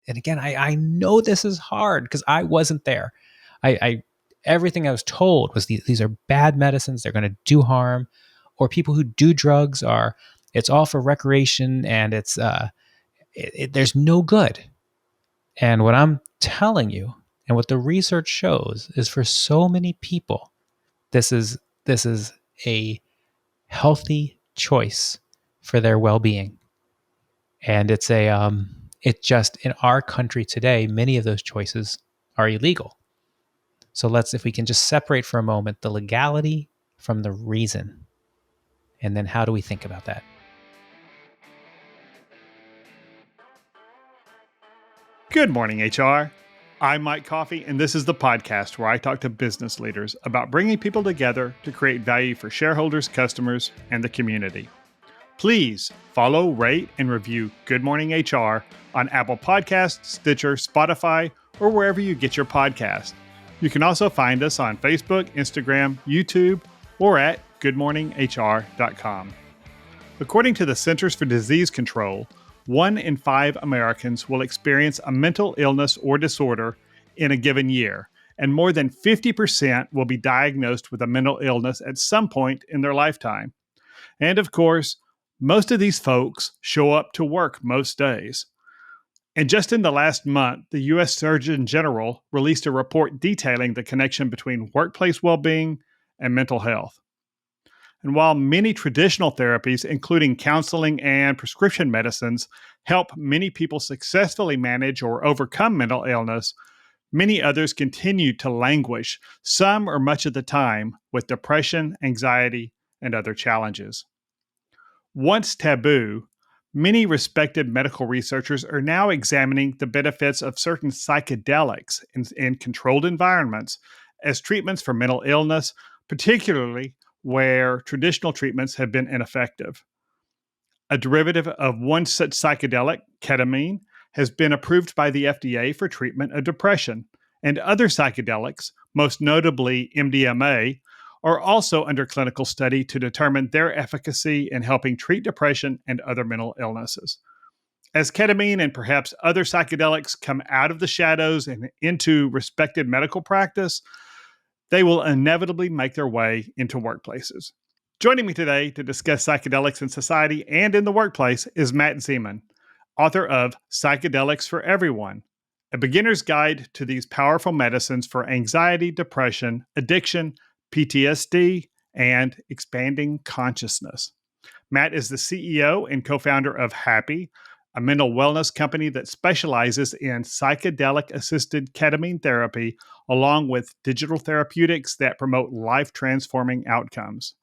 and again, I know this is hard because I wasn't there. I everything I was told was these are bad medicines. They're going to do harm, or people who do drugs it's all for recreation and there's no good. And what I'm telling you, and what the research shows, is for so many people, this is a healthy choice for their well-being. And it just, in our country today, many of those choices are illegal. So if we can just separate for a moment the legality from the reason, and then how do we think about that? Good morning, HR. I'm Mike Coffey, and this is the podcast where I talk to business leaders about bringing people together to create value for shareholders, customers, and the community. Please follow, rate, and review Good Morning HR on Apple Podcasts, Stitcher, Spotify, or wherever you get your podcast. You can also find us on Facebook, Instagram, YouTube, or at goodmorninghr.com. According to the Centers for Disease Control, 1 in 5 Americans will experience a mental illness or disorder in a given year, and more than 50% will be diagnosed with a mental illness at some point in their lifetime. And of course, most of these folks show up to work most days. And just in the last month, the U.S. Surgeon General released a report detailing the connection between workplace well-being and mental health. And while many traditional therapies, including counseling and prescription medicines, help many people successfully manage or overcome mental illness, many others continue to languish, some or much of the time, with depression, anxiety, and other challenges. Once taboo, many respected medical researchers are now examining the benefits of certain psychedelics in controlled environments as treatments for mental illness, particularly where traditional treatments have been ineffective. A derivative of one such psychedelic, ketamine, has been approved by the FDA for treatment of depression, and other psychedelics, most notably MDMA, are also under clinical study to determine their efficacy in helping treat depression and other mental illnesses. As ketamine and perhaps other psychedelics come out of the shadows and into respected medical practice, they will inevitably make their way into workplaces. Joining me today to discuss psychedelics in society and in the workplace is Matt Zemon, author of Psychedelics for Everyone, a beginner's guide to these powerful medicines for anxiety, depression, addiction, PTSD, and expanding consciousness. Matt is the CEO and co-founder of HAPPԻ, a mental wellness company that specializes in psychedelic-assisted ketamine therapy, along with digital therapeutics that promote life-transforming outcomes.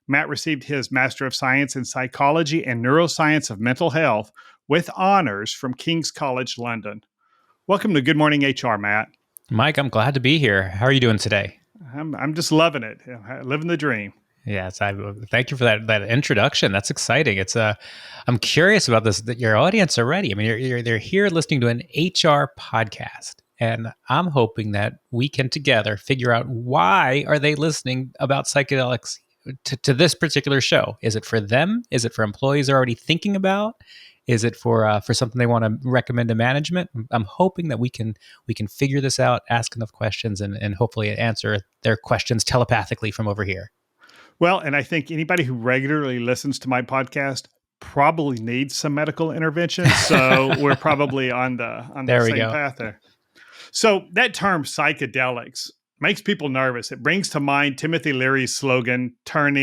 Matt received his Master of Science in Psychology and Neuroscience of Mental Health with honors from King's College London. Welcome to Good Morning HR, Matt. Mike, I'm glad to be here. How are you doing today? I'm just loving it, living the dream. Yes, thank you for that introduction. That's exciting. I'm curious about this. That your audience already. I mean, they're here listening to an HR podcast, and I'm hoping that we can together figure out why are they listening about psychedelics to this particular show. Is it for them? Is it for employees they're already thinking about? Is it for something they want to recommend to management? I'm hoping that we can figure this out, ask enough questions, and hopefully answer their questions telepathically from over here. Well, and I think anybody who regularly listens to my podcast probably needs some medical intervention. So we're probably on the same path there. So that term psychedelics makes people nervous. It brings to mind Timothy Leary's slogan, turn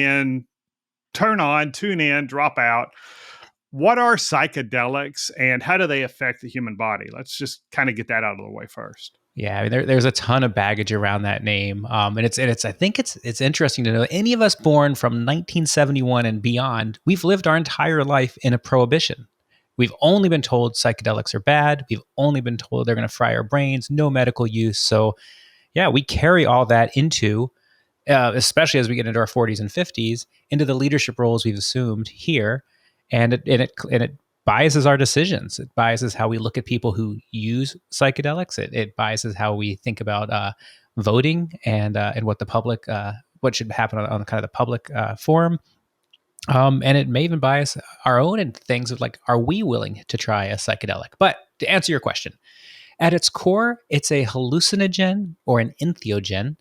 on, tune in, drop out. What are psychedelics and how do they affect the human body? Let's just kind of get that out of the way first. Yeah, I mean, there's a ton of baggage around that name, and it's I think it's interesting to know any of us born from 1971 and beyond, we've lived our entire life in a prohibition. We've only been told psychedelics are bad. We've only been told they're going to fry our brains. No medical use. So, yeah, we carry all that into, especially as we get into our 40s and 50s, into the leadership roles we've assumed here, and it biases our decisions. It biases how we look at people who use psychedelics. It biases how we think about voting and what the public, what should happen on kind of the public forum. And it may even bias our own in things of like, are we willing to try a psychedelic? But to answer your question, at its core, it's a hallucinogen or an entheogen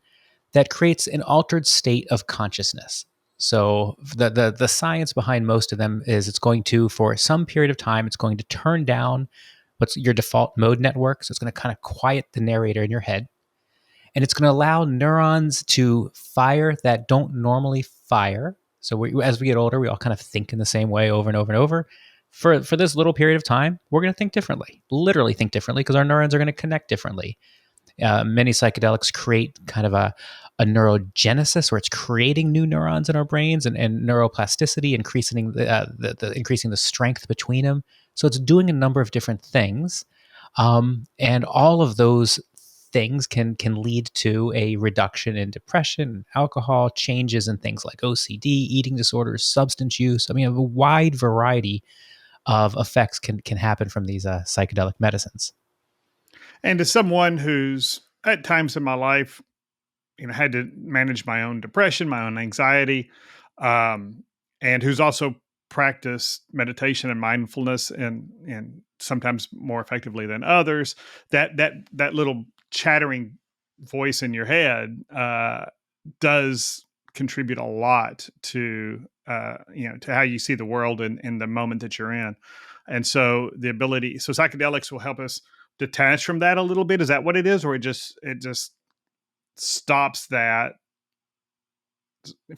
that creates an altered state of consciousness. So the science behind most of them is it's going to, for some period of time, it's going to turn down what's your default mode network. So it's going to kind of quiet the narrator in your head. And it's going to allow neurons to fire that don't normally fire. So as we get older, we all kind of think in the same way over and over and over. For this little period of time, we're going to think differently, literally think differently, because our neurons are going to connect differently. Many psychedelics create kind of a neurogenesis, where it's creating new neurons in our brains and neuroplasticity, increasing increasing the strength between them. So it's doing a number of different things, and all of those things can lead to a reduction in depression, alcohol, changes in things like OCD, eating disorders, substance use. I mean, a wide variety of effects can happen from these psychedelic medicines. And as someone who's at times in my life, had to manage my own depression, my own anxiety, um, and who's also practiced meditation and mindfulness, and sometimes more effectively than others, that little chattering voice in your head does contribute a lot to to how you see the world in the moment that you're in. And so psychedelics will help us detach from that a little bit. Is that what it is, or it just stops that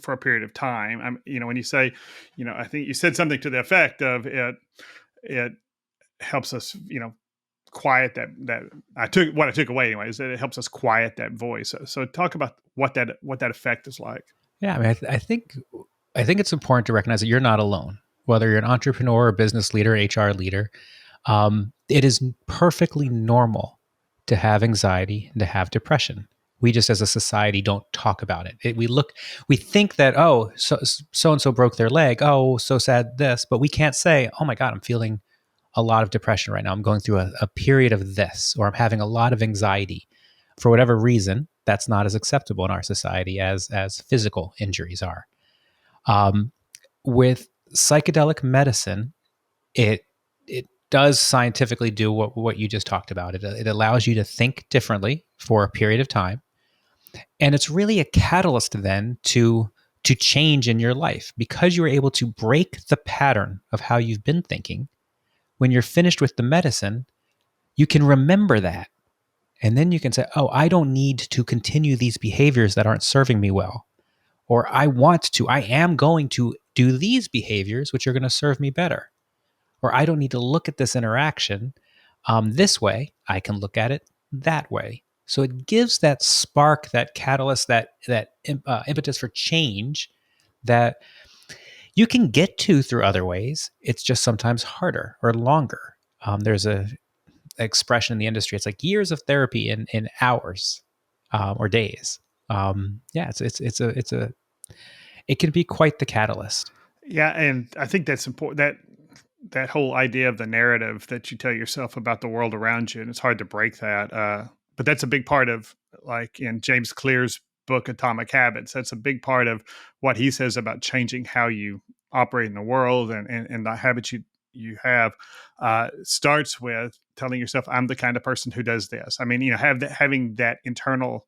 for a period of time? When you say, I think you said something to the effect of it helps us, quiet that I took away anyway, is that it helps us quiet that voice. So talk about what that effect is like. Yeah, I mean, I think it's important to recognize that you're not alone. Whether you're an entrepreneur, a business leader, HR leader, it is perfectly normal to have anxiety and to have depression. We just, as a society, don't talk about it. We think that, oh, so and so broke their leg. Oh, so sad this, but we can't say, oh my God, I'm feeling a lot of depression right now. I'm going through a period of this, or I'm having a lot of anxiety. For whatever reason, that's not as acceptable in our society as physical injuries are. With psychedelic medicine, it does scientifically do what you just talked about. It allows you to think differently for a period of time, and it's really a catalyst then to change in your life, because you are able to break the pattern of how you've been thinking. When you're finished with the medicine, you can remember that, and then you can say, oh, I don't need to continue these behaviors that aren't serving me well, or I am going to do these behaviors which are going to serve me better. Or I don't need to look at this interaction this way. I can look at it that way. So it gives that spark, that catalyst, that impetus for change that you can get to through other ways. It's just sometimes harder or longer. There's a expression in the industry. It's like years of therapy in hours or days. It can be quite the catalyst. Yeah, and I think that's important. That whole idea of the narrative that you tell yourself about the world around you, and it's hard to break that. But that's a big part of, like in James Clear's book Atomic Habits, that's a big part of what he says about changing how you operate in the world, and the habits you have starts with telling yourself, I'm the kind of person who does this. I mean, having that internal,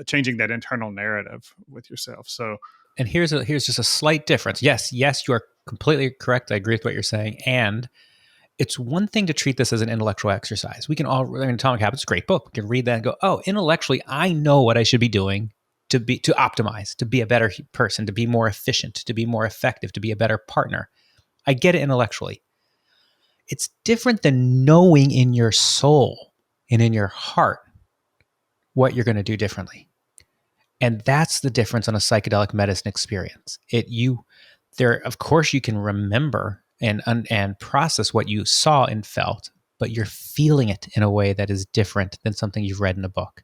changing that internal narrative with yourself. So, and here's just a slight difference. Yes, you are completely correct. I agree with what you're saying. And it's one thing to treat this as an intellectual exercise. We can all, Atomic Habits is a great book. We can read that and go, oh, intellectually, I know what I should be doing to optimize, to be a better person, to be more efficient, to be more effective, to be a better partner. I get it intellectually. It's different than knowing in your soul and in your heart what you're going to do differently. And that's the difference on a psychedelic medicine experience. Of course, you can remember and process what you saw and felt, but you're feeling it in a way that is different than something you've read in a book.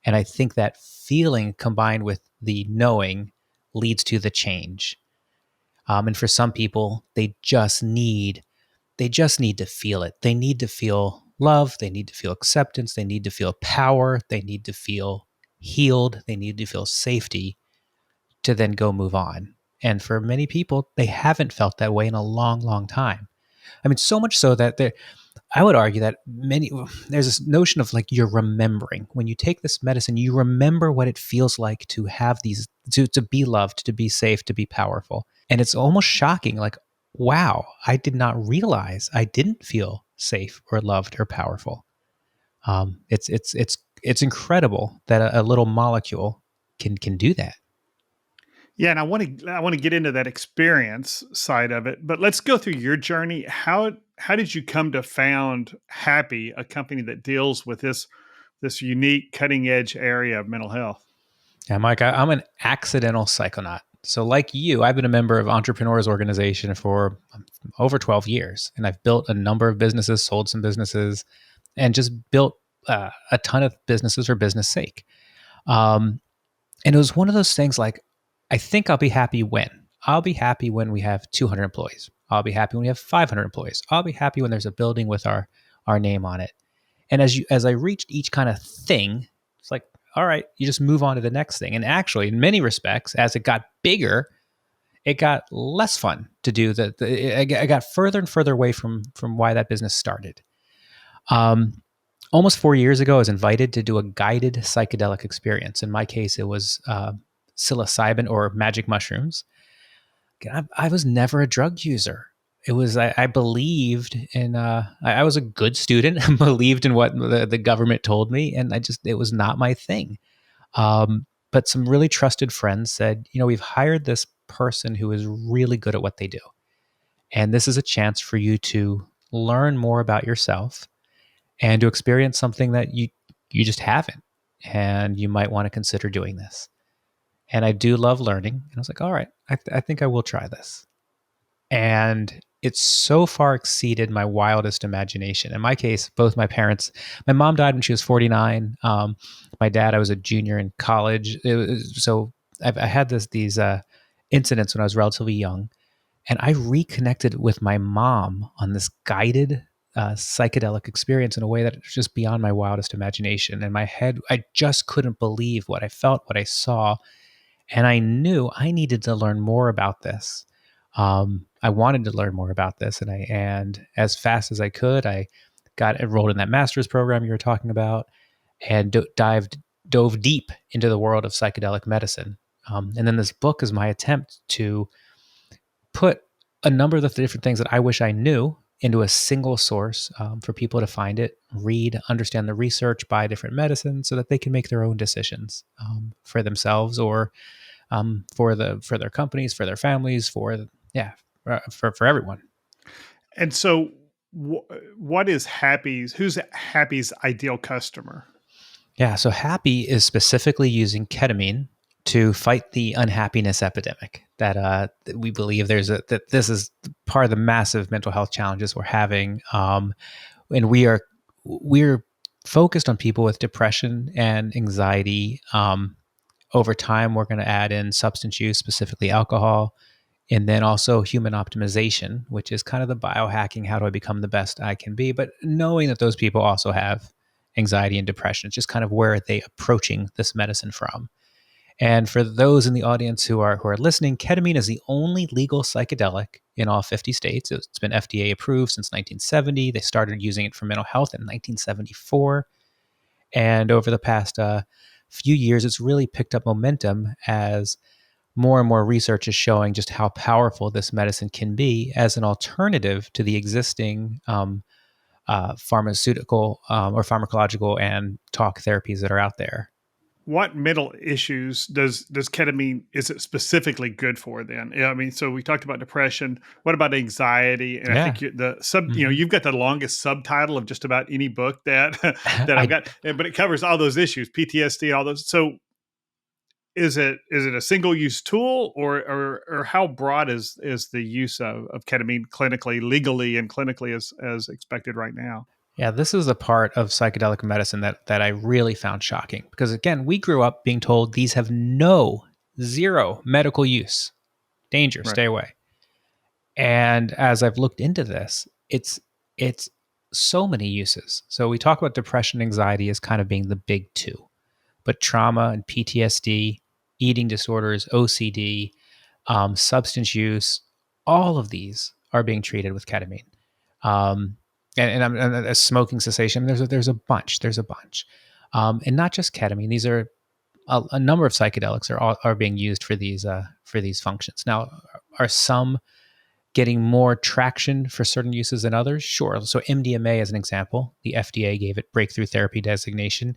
And I think that feeling combined with the knowing leads to the change. And for some people, they just need to feel it. They need to feel love. They need to feel acceptance. They need to feel power. They need to feel healed. They need to feel safety to then go move on. And for many people, they haven't felt that way in a long, long time. I mean, so much so that I would argue that there's this notion of like you're remembering. When you take this medicine, you remember what it feels like to have these, to be loved, to be safe, to be powerful. And it's almost shocking. Like, wow, I did not realize I didn't feel safe or loved or powerful. It's incredible that a little molecule can do that. Yeah, and I want to get into that experience side of it, but let's go through your journey. How did you come to found HAPPY, a company that deals with this unique cutting edge area of mental health? Yeah, Mike, I'm an accidental psychonaut. So, like you, I've been a member of Entrepreneurs Organization for over 12 years, and I've built a number of businesses, sold some businesses, and just built a ton of businesses for business sake. Um, and it was one of those things like, I think I'll be happy when. I'll be happy when we have 200 employees. I'll be happy when we have 500 employees. I'll be happy when there's a building with our name on it. And as I reached each kind of thing, it's like, all right, you just move on to the next thing. And actually, in many respects, as it got bigger, it got less fun to do. I got further and further away from why that business started. Almost 4 years ago, I was invited to do a guided psychedelic experience. In my case, it was psilocybin or magic mushrooms. I was never a drug user. It was I believed in. I was a good student. Believed in what the government told me, and it was not my thing. But some really trusted friends said, we've hired this person who is really good at what they do, and this is a chance for you to learn more about yourself and to experience something that you just haven't, and you might want to consider doing this. And I do love learning, and I was like, all right, I think I will try this. And it's so far exceeded my wildest imagination. In my case, both my parents, my mom died when she was 49. My dad, I was a junior in college. So I had these incidents when I was relatively young, and I reconnected with my mom on this guided psychedelic experience in a way that was just beyond my wildest imagination. In my head, I just couldn't believe what I felt, what I saw, and I knew I needed to learn more about this. I wanted to learn more about this, and as fast as I could, I got enrolled in that master's program you were talking about, and dove deep into the world of psychedelic medicine. And then this book is my attempt to put a number of the different things that I wish I knew into a single source for people to find it, read, understand the research, buy different medicines, so that they can make their own decisions for themselves or for their companies, for their families, for everyone. And so, what is who's HAPPY's ideal customer? Yeah, so HAPPY is specifically using ketamine to fight the unhappiness epidemic that we believe that this is part of the massive mental health challenges we're having, and we're focused on people with depression and anxiety. Over time, we're going to add in substance use, specifically alcohol, and then also human optimization, which is kind of the biohacking. How do I become the best I can be? But knowing that those people also have anxiety and depression, it's just kind of where are they approaching this medicine from. And for those in the audience who are listening, ketamine is the only legal psychedelic in all 50 states. It's been FDA approved since 1970. They started using it for mental health in 1974. And over the past few years, it's really picked up momentum as more and more research is showing just how powerful this medicine can be as an alternative to the existing pharmaceutical or pharmacological and talk therapies that are out there. What mental issues does ketamine, is it specifically good for then? Yeah, I mean, so we talked about depression. What about anxiety? And I Yeah. think you've got the longest subtitle of just about any book that that I've I got, but it covers all those issues, PTSD, all those. So is it a single use tool, or how broad is the use of ketamine clinically, legally, and clinically as expected right now? Yeah, this is a part of psychedelic medicine that I really found shocking because again, we grew up being told these have zero medical use. Danger, Right. stay away. And as I've looked into this, it's so many uses. So we talk about depression, anxiety as kind of being the big two, but trauma and PTSD, eating disorders, OCD, substance use, all of these are being treated with ketamine. Um, and a smoking cessation. I mean, there's a bunch. There's a bunch, and not just ketamine. These are a number of psychedelics are being used for these functions. Now, are some getting more traction for certain uses than others? Sure. So MDMA, as an example, the FDA gave it breakthrough therapy designation,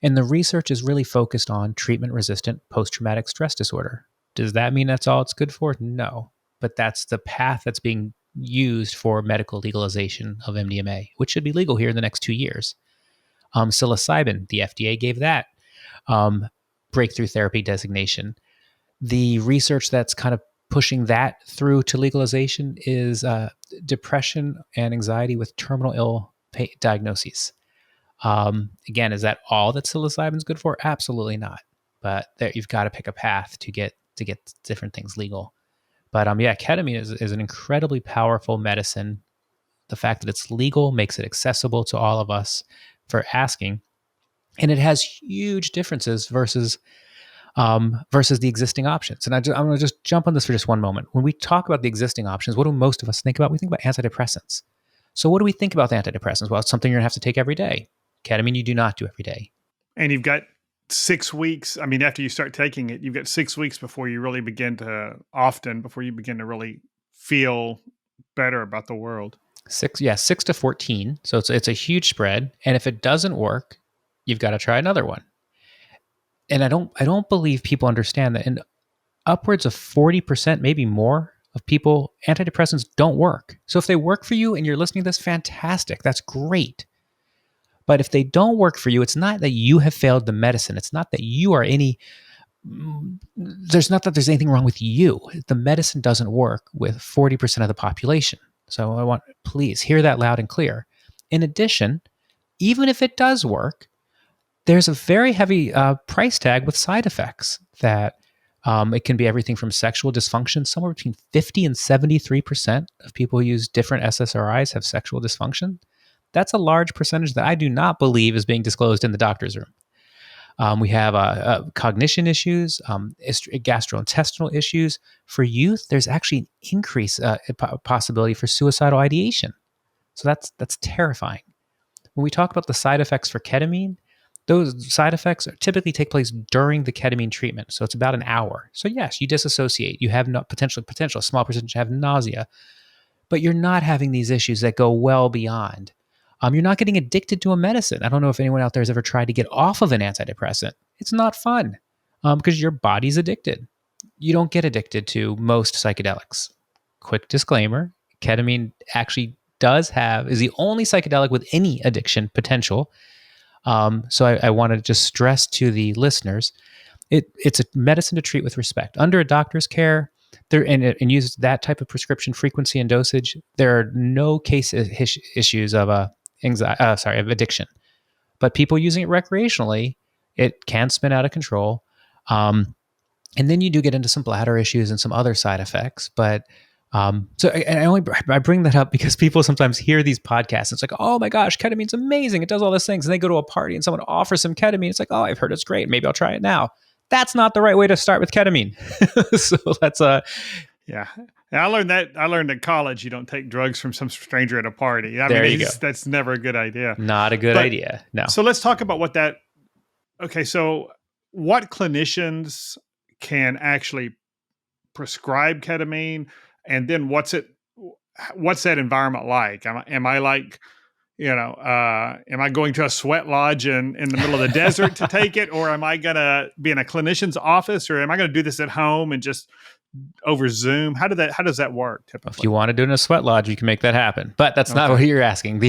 and the research is really focused on treatment-resistant post-traumatic stress disorder. Does that mean that's all it's good for? No, but that's the path that's being used for medical legalization of MDMA, which should be legal here in the next 2 years. Psilocybin, the FDA gave that um, breakthrough therapy designation. The research that's kind of pushing that through to legalization is depression and anxiety with terminal ill diagnoses. Again, is that all that psilocybin is good for? Absolutely not. But there, you've got to pick a path to get different things legal. But yeah, ketamine is an incredibly powerful medicine. The fact that it's legal makes it accessible to all of us for asking, and it has huge differences versus the existing options. And I'm going to just jump on this for just one moment. When we talk about the existing options, what do most of us think about? We think about antidepressants. So what do we think about the antidepressants? Well, it's something you're going to have to take every day. Ketamine, you do not do every day. And you've got 6 weeks. I mean, after you start taking it, you've got 6 weeks before you really begin to really feel better about the world. 6 to 14. So it's a huge spread. And if it doesn't work, you've got to try another one. And I don't believe people understand that in upwards of 40%, maybe more, of people, antidepressants don't work. So if they work for you and you're listening to this, fantastic. That's great. But if they don't work for you, it's not that you have failed the medicine. It's not that you are there's not that there's anything wrong with you. The medicine doesn't work with 40% of the population. So please hear that loud and clear. In addition, even if it does work, there's a very heavy price tag with side effects that it can be everything from sexual dysfunction. Somewhere between 50 and 73% of people who use different SSRIs have sexual dysfunction. That's a large percentage that I do not believe is being disclosed in the doctor's room. We have cognition issues, gastrointestinal issues. For youth, there's actually an increase possibility for suicidal ideation. So that's terrifying. When we talk about the side effects for ketamine, those side effects typically take place during the ketamine treatment. So it's about an hour. So yes, you disassociate. You have potential, a small percentage have nausea, but you're not having these issues that go well beyond. You're not getting addicted to a medicine. I don't know if anyone out there has ever tried to get off of an antidepressant. It's not fun because your body's addicted. You don't get addicted to most psychedelics. Quick disclaimer, ketamine actually is the only psychedelic with any addiction potential. So I want to just stress to the listeners, it's a medicine to treat with respect. Under a doctor's care, and uses that type of prescription frequency and dosage, there are no issues of of addiction. But people using it recreationally, it can spin out of control. And then you do get into some bladder issues and some other side effects. But I bring that up because people sometimes hear these podcasts. And it's like, oh my gosh, ketamine's amazing. It does all these things. And they go to a party and someone offers some ketamine. It's like, oh, I've heard it's great. Maybe I'll try it now. That's not the right way to start with ketamine. So that's yeah. And I learned in college you don't take drugs from some stranger at a party. That's never a good idea. Not a good idea. No. So let's talk about what clinicians can actually prescribe ketamine, and then what's that environment like? Am I like, am I going to a sweat lodge in the middle of the desert to take it? Or am I going to be in a clinician's office, or am I going to do this at home and just over Zoom? How does that work typically? If you want to do it in a sweat lodge, you can make that happen, but that's not what you're asking.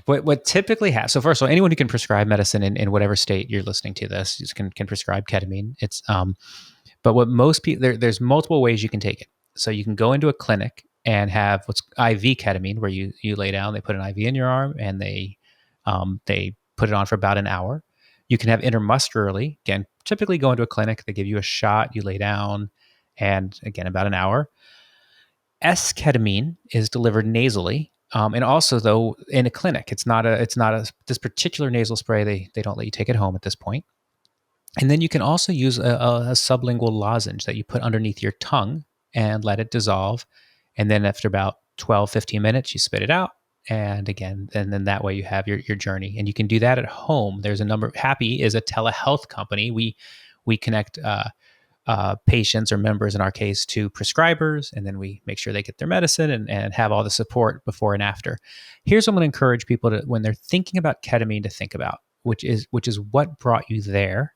What typically happens. So first of all, anyone who can prescribe medicine in whatever state you're listening to this can prescribe ketamine. It's, but what most people, there's multiple ways you can take it. So you can go into a clinic and have what's IV ketamine, where you lay down, they put an IV in your arm, and they put it on for about an hour. You can have intramuscularly, again, typically go into a clinic, they give you a shot, you lay down, and again, about an hour. S-ketamine is delivered nasally, and also though in a clinic. It's not this particular nasal spray. They don't let you take it home at this point. And then you can also use a sublingual lozenge that you put underneath your tongue and let it dissolve. And then after about 12, 15 minutes, you spit it out And again, and then that way you have your journey, and you can do that at home. There's a number. HAPPY is a telehealth company. We connect patients or members in our case to prescribers, and then we make sure they get their medicine and have all the support before and after. Here's what I'm going to encourage people to, when they're thinking about ketamine, to think about, which is what brought you there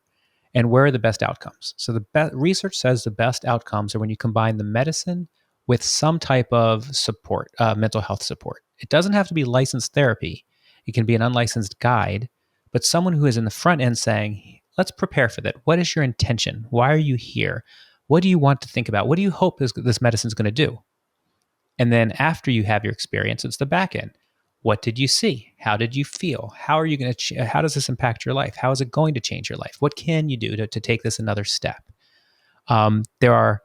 and where are the best outcomes. So the research says the best outcomes are when you combine the medicine with some type of support, mental health support. It doesn't have to be licensed therapy. It can be an unlicensed guide, but someone who is in the front end saying, let's prepare for that. What is your intention? Why are you here? What do you want to think about? What do you hope this medicine is going to do? And then after you have your experience, it's the back end. What did you see? How did you feel? How are you going to? How does this impact your life? How is it going to change your life? What can you do to take this another step? There are,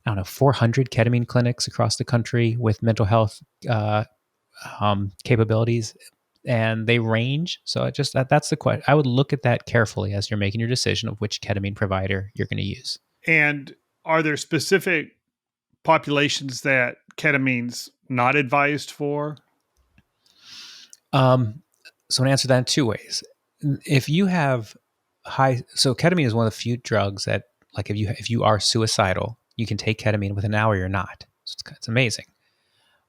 I don't know, 400 ketamine clinics across the country with mental health capabilities, and they range. So that's the question. I would look at that carefully as you're making your decision of which ketamine provider you're going to use. And are there specific populations that ketamine's not advised for? So to answer that in two ways. If you have so ketamine is one of the few drugs that, like, if you are suicidal, you can take ketamine within an hour. You're not. So it's amazing.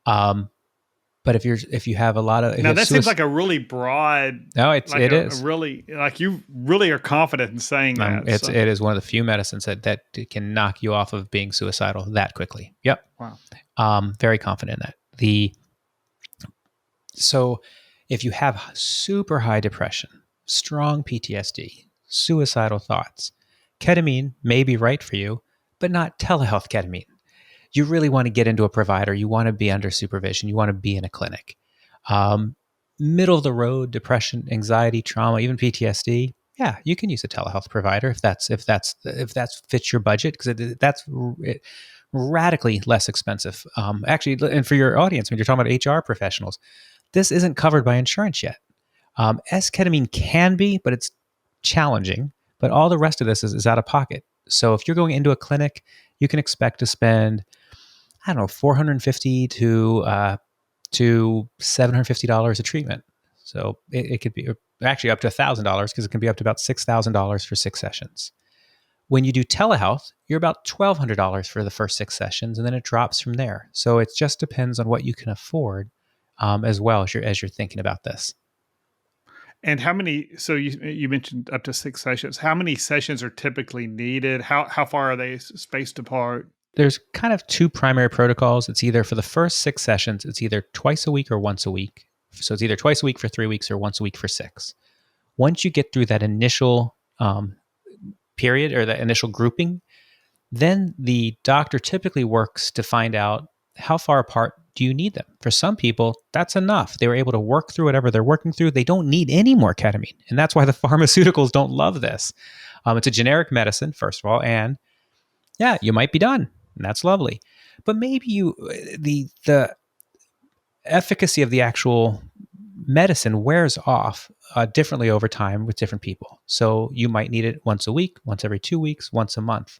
But if you have a lot of, now that seems like a really broad. No, it is really, like, you really are confident in saying that. It is one of the few medicines that can knock you off of being suicidal that quickly. Yep. Wow. Very confident in that. So if you have super high depression, strong PTSD, suicidal thoughts, ketamine may be right for you, but not telehealth ketamine. You really want to get into a provider. You want to be under supervision. You want to be in a clinic. Middle of the road, depression, anxiety, trauma, even PTSD. Yeah, you can use a telehealth provider if that fits your budget, because that's radically less expensive. Actually, and for your audience, when you're talking about HR professionals, this isn't covered by insurance yet. S-ketamine can be, but it's challenging. But all the rest of this is out of pocket. So if you're going into a clinic, you can expect to spend, I don't know, $450 to $750 a treatment. So it could be actually up to $1,000, because it can be up to about $6,000 for 6 sessions. When you do telehealth, you're about $1,200 for the first 6 sessions, and then it drops from there. So it just depends on what you can afford, as well as you're thinking about this. And how many? So you mentioned up to 6 sessions. How many sessions are typically needed? How far are they spaced apart? There's kind of 2 primary protocols. It's either, for the first 6 sessions, it's either twice a week or once a week. So it's either twice a week for 3 weeks or once a week for 6. Once you get through that initial period, or the initial grouping, then the doctor typically works to find out how far apart do you need them. For some people, that's enough. They were able to work through whatever they're working through. They don't need any more ketamine. And that's why the pharmaceuticals don't love this. It's a generic medicine, first of all, and yeah, you might be done. And that's lovely. But maybe the efficacy of the actual medicine wears off differently over time with different people. So you might need it once a week, once every 2 weeks, once a month.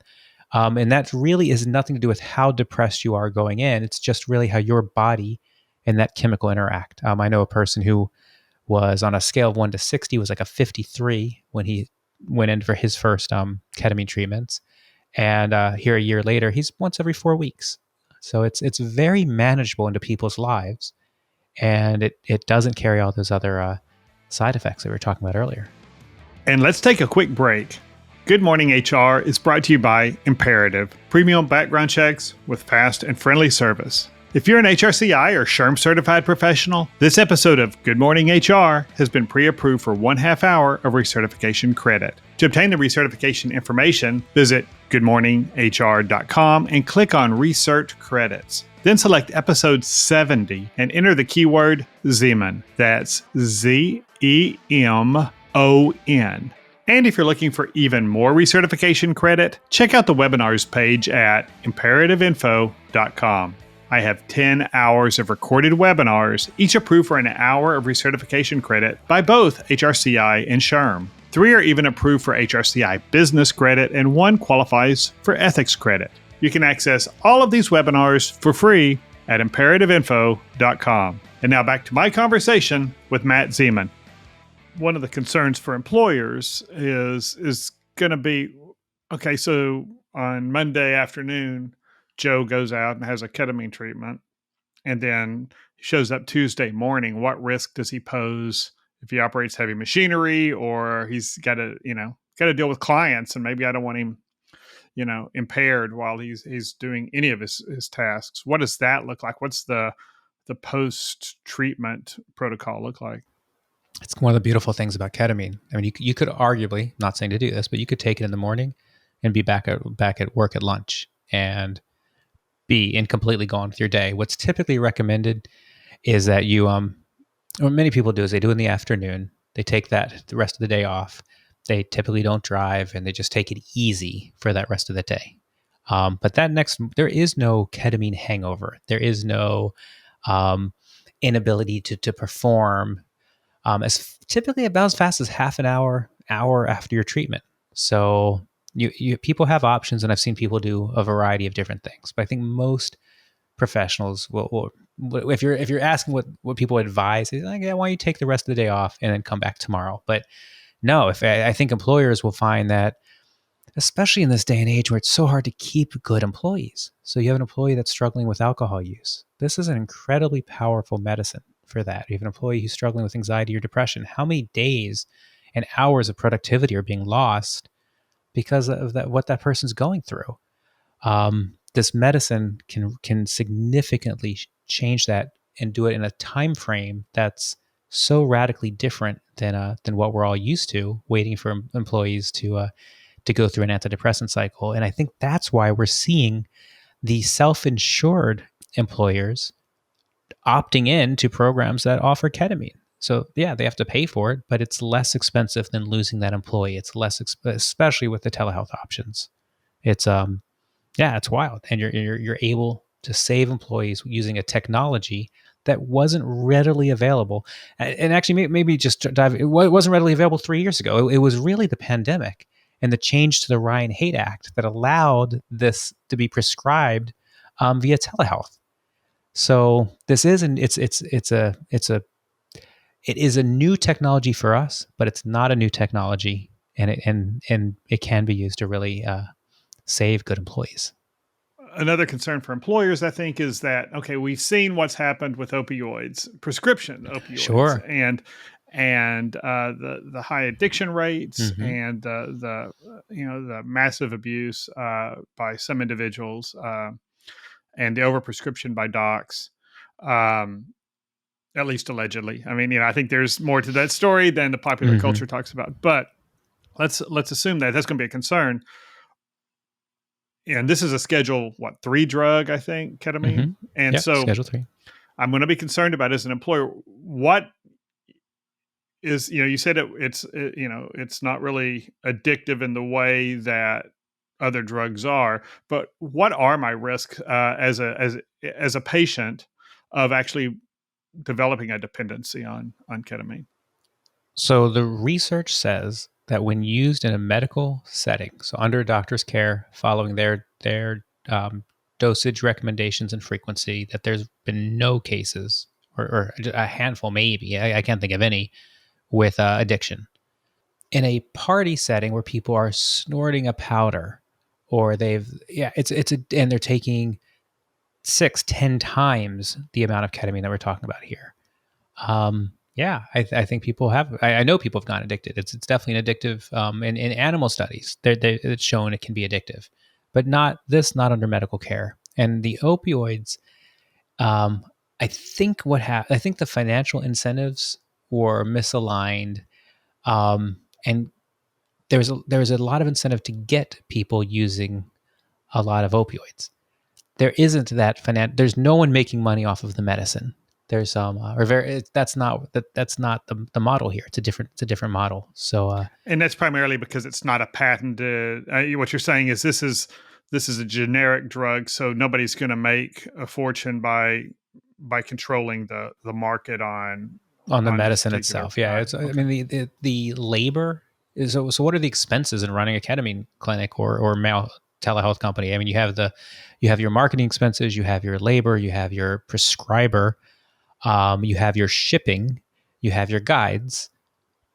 And that really is nothing to do with how depressed you are going in. It's just really how your body and that chemical interact. I know a person who was on a scale of 1 to 60, was like a 53 when he went in for his first ketamine treatments. And here a year later, he's once every 4 weeks. So it's very manageable into people's lives. And it doesn't carry all those other side effects that we were talking about earlier. And let's take a quick break. Good Morning HR is brought to you by Imperative, premium background checks with fast and friendly service. If you're an HRCI or SHRM certified professional, this episode of Good Morning HR has been pre-approved for 1/2 hour of recertification credit. To obtain the recertification information, visit goodmorninghr.com and click on Recert Credits. Then select episode 70 and enter the keyword Zemon. That's ZEMON. And if you're looking for even more recertification credit, check out the webinars page at imperativeinfo.com. I have 10 hours of recorded webinars, each approved for an hour of recertification credit by both HRCI and SHRM. 3 are even approved for HRCI business credit, and 1 qualifies for ethics credit. You can access all of these webinars for free at imperativeinfo.com. And now back to my conversation with Matt Zemon. One of the concerns for employers is going to be, okay, so on Monday afternoon, Joe goes out and has a ketamine treatment, and then he shows up Tuesday morning. What risk does he pose if he operates heavy machinery, or he's got to, got to deal with clients, and maybe I don't want him, impaired while he's doing any of his tasks. What does that look like? What's the post-treatment protocol look like? It's one of the beautiful things about ketamine. I mean, you could arguably, not saying to do this, but you could take it in the morning and be back at work at lunch and be completely gone with your day. What's typically recommended is that you, what many people do is they do in the afternoon. They take the rest of the day off. They typically don't drive, and they just take it easy for that rest of the day. But there is no ketamine hangover. There is no inability to perform as typically about as fast as half an hour after your treatment. So you people have options, and I've seen people do a variety of different things. But I think most professionals will if you're asking what people advise, is like, yeah, why don't you take the rest of the day off and then come back tomorrow? But no, I think employers will find that, especially in this day and age where it's so hard to keep good employees. So you have an employee that's struggling with alcohol use. This is an incredibly powerful medicine for that. You have an employee who's struggling with anxiety or depression. How many days and hours of productivity are being lost because of what that person's going through? This medicine can significantly change that and do it in a time frame that's so radically different than what we're all used to, waiting for employees to go through an antidepressant cycle. And I think that's why we're seeing the self-insured employers opting in to programs that offer ketamine. So yeah, they have to pay for it, but it's less expensive than losing that employee. It's less, especially with the telehealth options. It's it's wild, and you're able to save employees using a technology that wasn't readily available. And actually, maybe just dive. It wasn't readily available 3 years ago. It was really the pandemic and the change to the Ryan-Haight Act that allowed this to be prescribed via telehealth. So this is it is a new technology for us, but it's not a new technology, and it can be used to really save good employees. Another concern for employers, I think, is that, okay, we've seen what's happened with opioids, prescription opioids, Sure. and the high addiction rates, Mm-hmm. and the massive abuse by some individuals, and the overprescription by docs, at least allegedly. I mean, I think there's more to that story than the popular culture talks about. But let's assume that that's going to be a concern. And this is a Schedule 3 drug, I think, ketamine. Mm-hmm. And so Schedule 3. I'm going to be concerned about, as an employer, what is, you said it's not really addictive in the way that other drugs are, but what are my risks as a patient of actually developing a dependency on ketamine? So the research says that when used in a medical setting, so under a doctor's care, following their dosage recommendations and frequency, that there's been no cases, or a handful maybe, I can't think of any, with addiction. In a party setting where people are snorting a powder, or and they're taking 6-10 times the amount of ketamine that we're talking about here. I think people have. I know people have gotten addicted. It's definitely an addictive. In animal studies, it's shown it can be addictive, but not under medical care. And the opioids, I think I think the financial incentives were misaligned, and there's a lot of incentive to get people using a lot of opioids. There isn't that there's no one making money off of the medicine. There's that's not the model here. It's a different model. So and that's primarily because it's not a patented. What you're saying is this is a generic drug, so nobody's going to make a fortune by controlling the market on the medicine itself. Yeah, product. I mean the labor is. So what are the expenses in running a ketamine clinic or telehealth company. I mean, you have your marketing expenses, you have your labor, you have your prescriber, you have your shipping, you have your guides,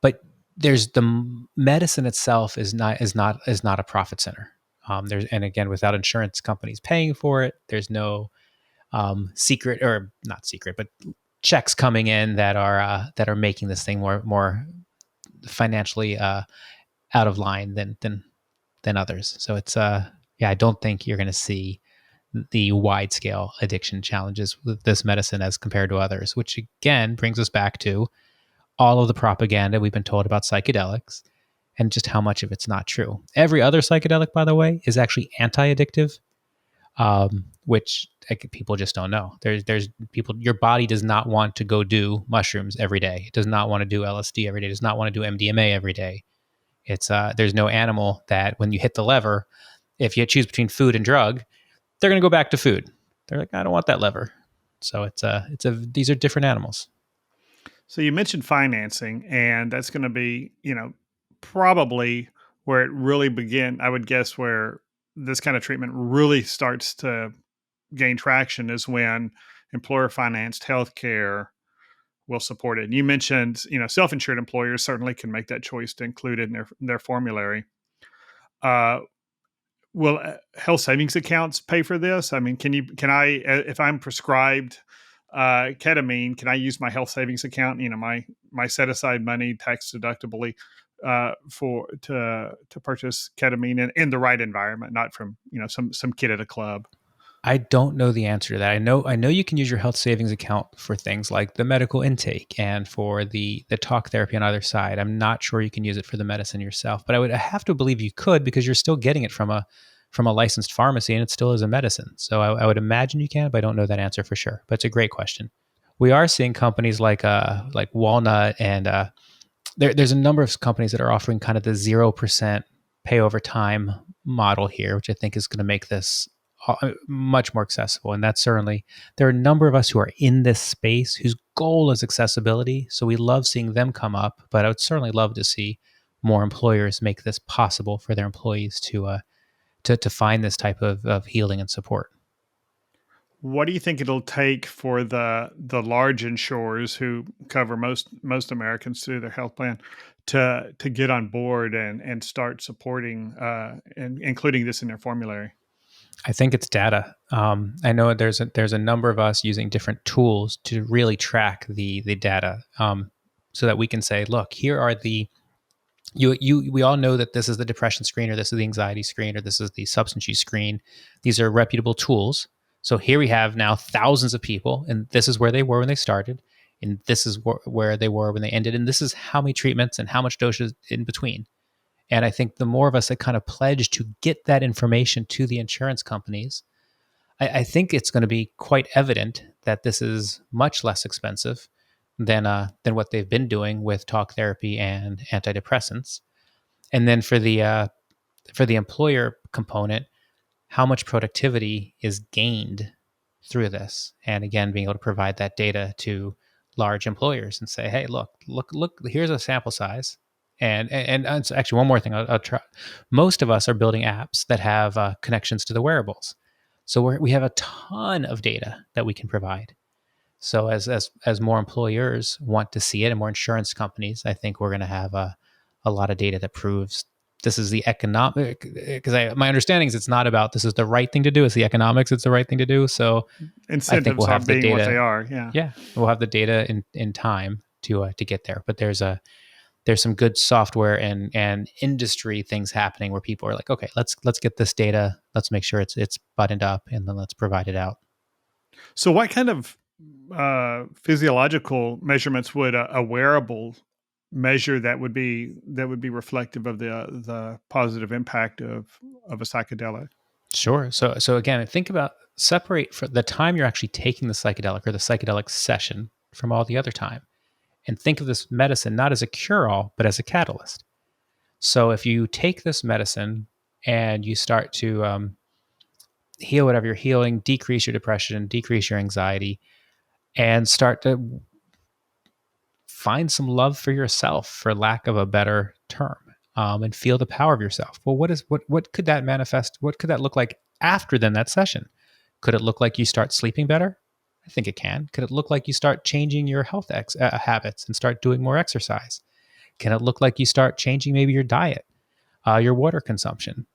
but there's the medicine itself is not a profit center. There's and again, without insurance companies paying for it, there's no secret, or not secret, but checks coming in that are making this thing more financially out of line than others. So it's yeah, I don't think you're going to see the wide scale addiction challenges with this medicine as compared to others, which again brings us back to all of the propaganda we've been told about psychedelics and just how much of it's not true. Every other psychedelic, by the way, is actually anti-addictive, which people just don't know. There's people. Your body does not want to go do mushrooms every day. It does not want to do LSD every day. It does not want to do MDMA every day. It's there's no animal that when you hit the lever, if you choose between food and drug, they're going to go back to food. They're like, I don't want that lever. So these are different animals. So you mentioned financing, and that's going to be, probably where it really begin. I would guess where this kind of treatment really starts to gain traction is when employer financed healthcare will support it. And you mentioned, self-insured employers certainly can make that choice to include it in their formulary. Uh, will health savings accounts pay for this? I mean, can I, if I'm prescribed ketamine, can I use my health savings account, my set aside money tax deductibly to purchase ketamine in the right environment, not from, some kid at a club? I don't know the answer to that. I know you can use your health savings account for things like the medical intake and for the talk therapy on either side. I'm not sure you can use it for the medicine yourself, but I have to believe you could, because you're still getting it from a licensed pharmacy and it still is a medicine. So I would imagine you can, but I don't know that answer for sure. But it's a great question. We are seeing companies like Walnut and there's a number of companies that are offering kind of the 0% pay over time model here, which I think is going to make this much more accessible. And that's certainly, there are a number of us who are in this space whose goal is accessibility. So we love seeing them come up, but I would certainly love to see more employers make this possible for their employees to find this type of healing and support. What do you think it'll take for the large insurers who cover most Americans through their health plan to get on board and start supporting and including this in their formulary? I think it's data. I know there's a number of us using different tools to really track the data, so that we can say, look, here are the we all know that this is the depression screen, or this is the anxiety screen, or this is the substance use screen. These are reputable tools. So here we have now thousands of people, and this is where they were when they started, and this is where they were when they ended, and this is how many treatments and how much doses in between. And I think the more of us that kind of pledge to get that information to the insurance companies, I think it's going to be quite evident that this is much less expensive than what they've been doing with talk therapy and antidepressants. And then for the employer component, how much productivity is gained through this, and again, being able to provide that data to large employers and say, hey, look, here's a sample size. And so actually, one more thing I'll try. Most of us are building apps that have connections to the wearables, so we have a ton of data that we can provide. So as more employers want to see it, and more insurance companies, I think we're going to have a lot of data that proves this is the economic. Because my understanding is it's not about this is the right thing to do; it's the economics. It's the right thing to do. So I think Incentives we'll are have the being what they data. are. Yeah. Yeah, we'll have the data in time to get there. But there's some good software and industry things happening where people are like, okay, let's get this data, let's make sure it's buttoned up, and then let's provide it out. So, what kind of physiological measurements would a wearable measure that would be reflective of the positive impact of a psychedelic? Sure. So again, think about separate for the time you're actually taking the psychedelic or the psychedelic session from all the other time, and think of this medicine not as a cure-all, but as a catalyst. So if you take this medicine and you start to heal whatever you're healing, decrease your depression, decrease your anxiety, and start to find some love for yourself, for lack of a better term. and feel the power of yourself. Well, what could that manifest? What could that look like after then that session? Could it look like you start sleeping better? I think it can. Could it look like you start changing your health habits and start doing more exercise? Can it look like you start changing maybe your diet, your water consumption?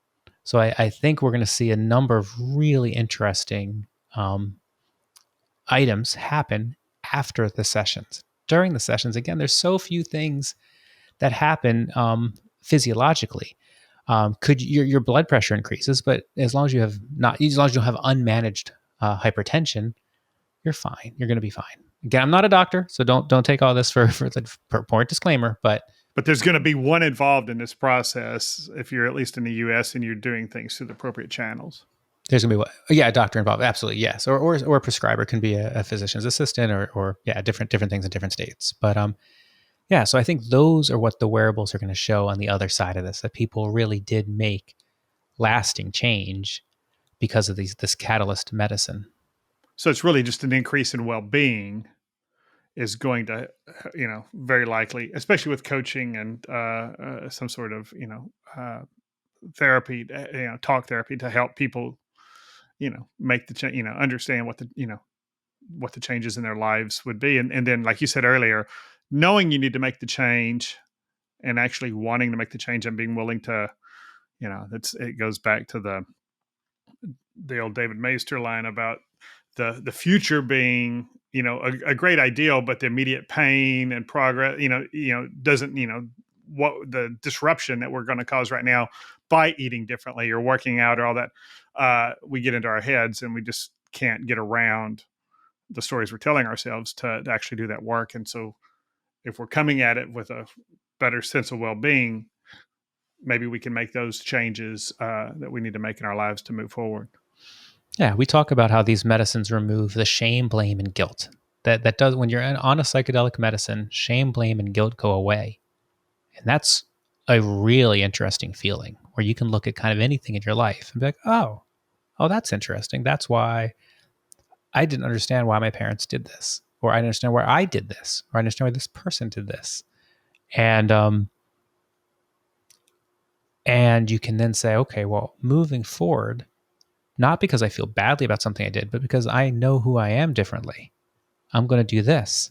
So I think we're going to see a number of really interesting items happen after the sessions. During the sessions, again, there's so few things that happen physiologically. Could your blood pressure increases, but as long as you have not, as long as you don't have unmanaged hypertension, you're fine. You're going to be fine. Again, I'm not a doctor, so don't take all this for the point disclaimer. But there's going to be one involved in this process if you're at least in the U.S. and you're doing things through the appropriate channels. There's gonna be a doctor involved, absolutely, yes, or a prescriber can be a physician's assistant, or different things in different states. But so I think those are what the wearables are going to show on the other side of this, that people really did make lasting change because of this catalyst medicine. So it's really just an increase in well-being is going to, very likely, especially with coaching and some sort of, therapy, talk therapy to help people, make the change, understand what the changes in their lives would be. And then, like you said earlier, knowing you need to make the change and actually wanting to make the change and being willing to, it goes back to the old David Maister line about the future being, a great ideal, but the immediate pain and progress, doesn't, what the disruption that we're going to cause right now by eating differently or working out or all that, we get into our heads and we just can't get around the stories we're telling ourselves to actually do that work. And so if we're coming at it with a better sense of well-being, maybe we can make those changes that we need to make in our lives to move forward. Yeah, we talk about how these medicines remove the shame, blame, and guilt. That does, when you're on a psychedelic medicine, shame, blame, and guilt go away. And that's a really interesting feeling where you can look at kind of anything in your life and be like, oh, that's interesting. That's why I didn't understand why my parents did this, or I understand why I did this, or I understand why this person did this. And you can then say, okay, well, moving forward, not because I feel badly about something I did, but because I know who I am differently, I'm going to do this.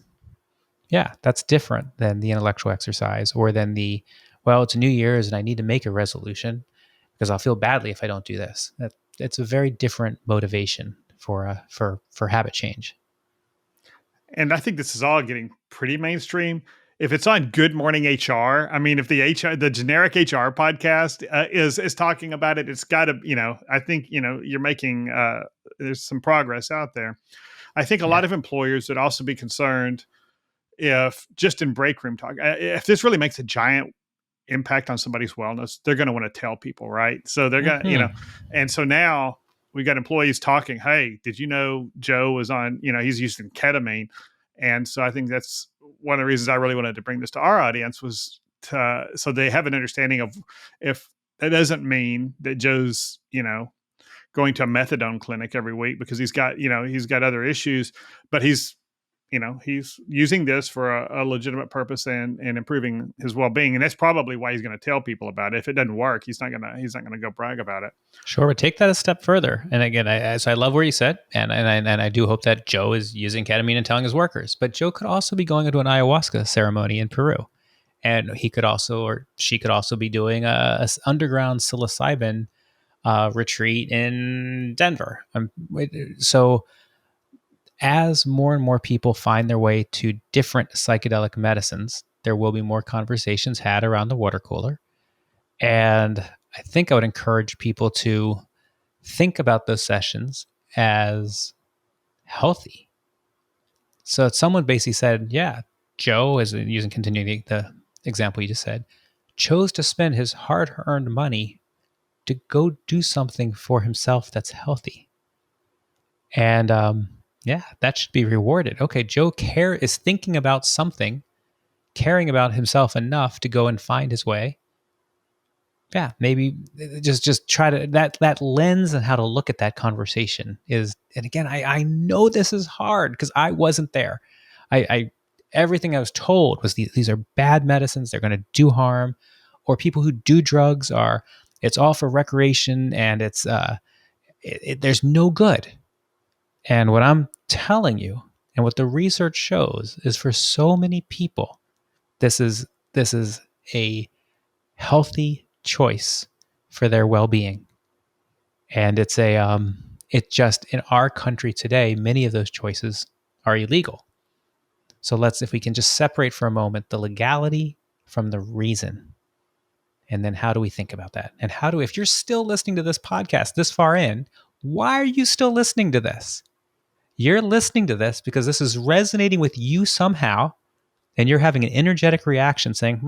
Yeah, that's different than the intellectual exercise or than it's New Year's and I need to make a resolution because I'll feel badly if I don't do this. It's a very different motivation for habit change. And I think this is all getting pretty mainstream. If it's on Good Morning HR, I mean, if the generic HR podcast is talking about it, it's got to, I think, you're making, there's some progress out there. I think a lot of employers would also be concerned if just in break room talk, if this really makes a giant impact on somebody's wellness, they're going to want to tell people, right? So they're going to, and so now we got employees talking, hey, did you know Joe was on, he's using ketamine. And so I think that's one of the reasons I really wanted to bring this to our audience was so they have an understanding of if that doesn't mean that Joe's, going to a methadone clinic every week because he's got other issues, but he's using this for a legitimate purpose and improving his well-being. And that's probably why he's going to tell people about it. If it doesn't work, he's not going to go brag about it. Sure. But take that a step further. And again, I love where you said, and I do hope that Joe is using ketamine and telling his workers, but Joe could also be going into an ayahuasca ceremony in Peru. And he could also, or she could also be doing a underground psilocybin retreat in Denver. So as more and more people find their way to different psychedelic medicines, there will be more conversations had around the water cooler. And I think I would encourage people to think about those sessions as healthy. So someone basically said, yeah, Joe, as continuing the example you just said, chose to spend his hard-earned money to go do something for himself that's healthy. And that should be rewarded. Okay, Joe is thinking about something, caring about himself enough to go and find his way. Yeah, maybe just try to that lens and how to look at that conversation is. And again, I know this is hard because I wasn't there. I everything I was told was these are bad medicines. They're going to do harm, or people who do drugs are, it's all for recreation and there's no good. And what I'm telling you, and what the research shows, is for so many people, this is a healthy choice for their well-being. And it just, in our country today, many of those choices are illegal. So if we can just separate for a moment the legality from the reason. And then how do we think about that? And if you're still listening to this podcast this far in, why are you still listening to this? You're listening to this because this is resonating with you somehow, and you're having an energetic reaction saying,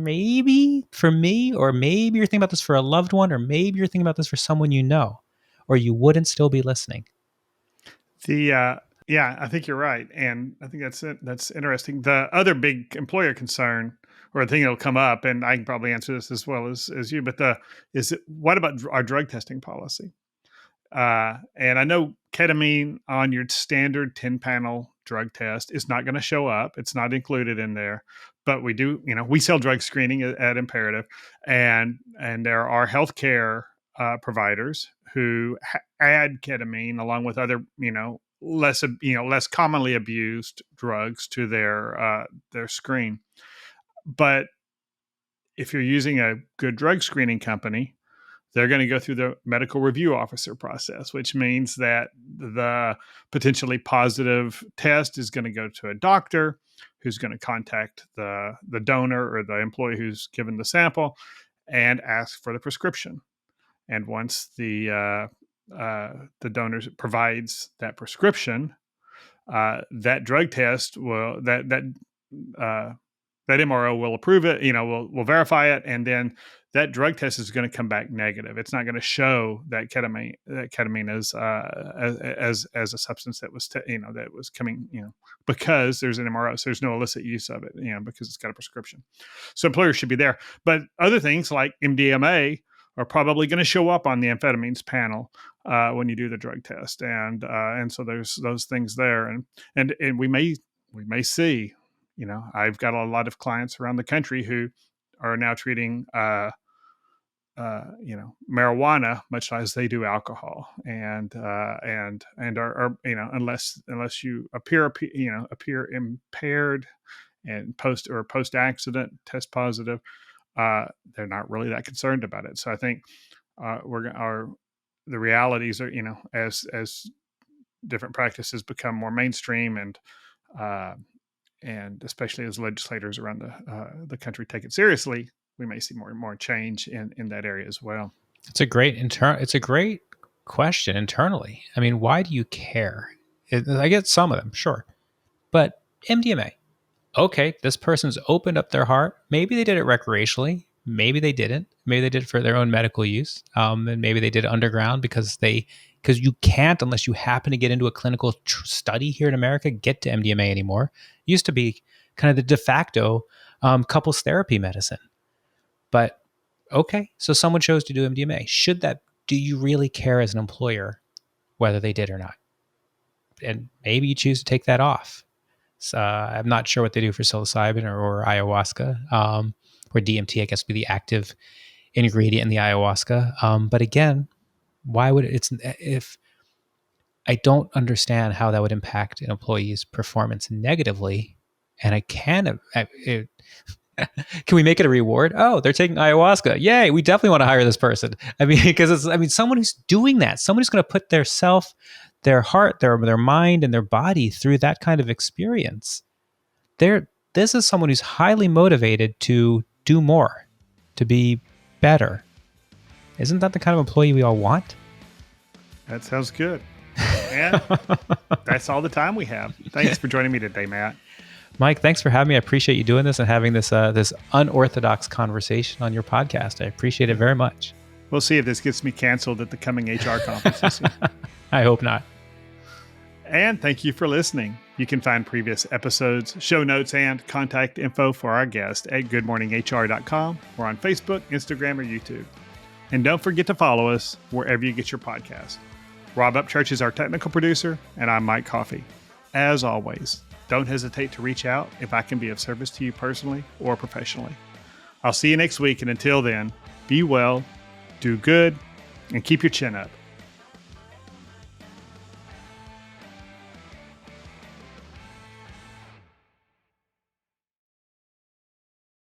maybe for me, or maybe you're thinking about this for a loved one, or maybe you're thinking about this for someone you know, or you wouldn't still be listening. Yeah, I think you're right. And I think that's interesting. The other big employer concern, or the thing that'll come up, and I can probably answer this as well as you, but what about our drug testing policy? And I know ketamine on your standard 10-panel drug test is not going to show up. It's not included in there, but we do, we sell drug screening at Imperative, and there are healthcare providers who add ketamine along with other, less commonly abused drugs to their screen. But if you're using a good drug screening company, they're going to go through the medical review officer process, which means that the potentially positive test is going to go to a doctor who's going to contact the donor or the employee who's given the sample and ask for the prescription. And once the donor provides that prescription, that drug test will that MRO will approve it, will verify it, and then that drug test is going to come back negative. It's not going to show that ketamine is as a substance that was that was coming, because there's an MRO, so there's no illicit use of it, because it's got a prescription. So employers should be there, but other things like MDMA are probably going to show up on the amphetamines panel when you do the drug test, and so there's those things there, and we may see. I've got a lot of clients around the country who are now treating, marijuana much as they do alcohol, and are unless you appear impaired and post accident test positive, they're not really that concerned about it. So I think the realities are, as different practices become more mainstream, and especially as legislators around the country take it seriously, we may see more and more change in that area as well. It's a great question internally. I mean, why do you care? I get some of them, sure, but MDMA. Okay, this person's opened up their heart. Maybe they did it recreationally. Maybe they didn't. Maybe they did it for their own medical use. And maybe they did it underground because you can't, unless you happen to get into a clinical study here in America, get to MDMA anymore. It used to be kind of the de facto couples therapy medicine. But okay, so someone chose to do MDMA. Do you really care as an employer whether they did or not? And maybe you choose to take that off. So, I'm not sure what they do for psilocybin or ayahuasca, or DMT, I guess, would be the active ingredient in the ayahuasca. But again, why would if I don't understand how that would impact an employee's performance negatively, and can we make it a reward? Oh, they're taking ayahuasca. Yay, we definitely want to hire this person. I mean, because someone who's doing that, someone who's going to put their heart, their mind, and their body through that kind of experience. This is someone who's highly motivated to do more, to be better. Isn't that the kind of employee we all want? That sounds good. And that's all the time we have. Thanks for joining me today, Matt. Mike, thanks for having me. I appreciate you doing this and having this unorthodox conversation on your podcast. I appreciate it very much. We'll see if this gets me canceled at the coming HR conference this year. I hope not. And thank you for listening. You can find previous episodes, show notes, and contact info for our guest at goodmorninghr.com or on Facebook, Instagram, or YouTube. And don't forget to follow us wherever you get your podcast. Rob Upchurch is our technical producer, and I'm Mike Coffey. As always, don't hesitate to reach out if I can be of service to you personally or professionally. I'll see you next week, and until then, be well, do good, and keep your chin up.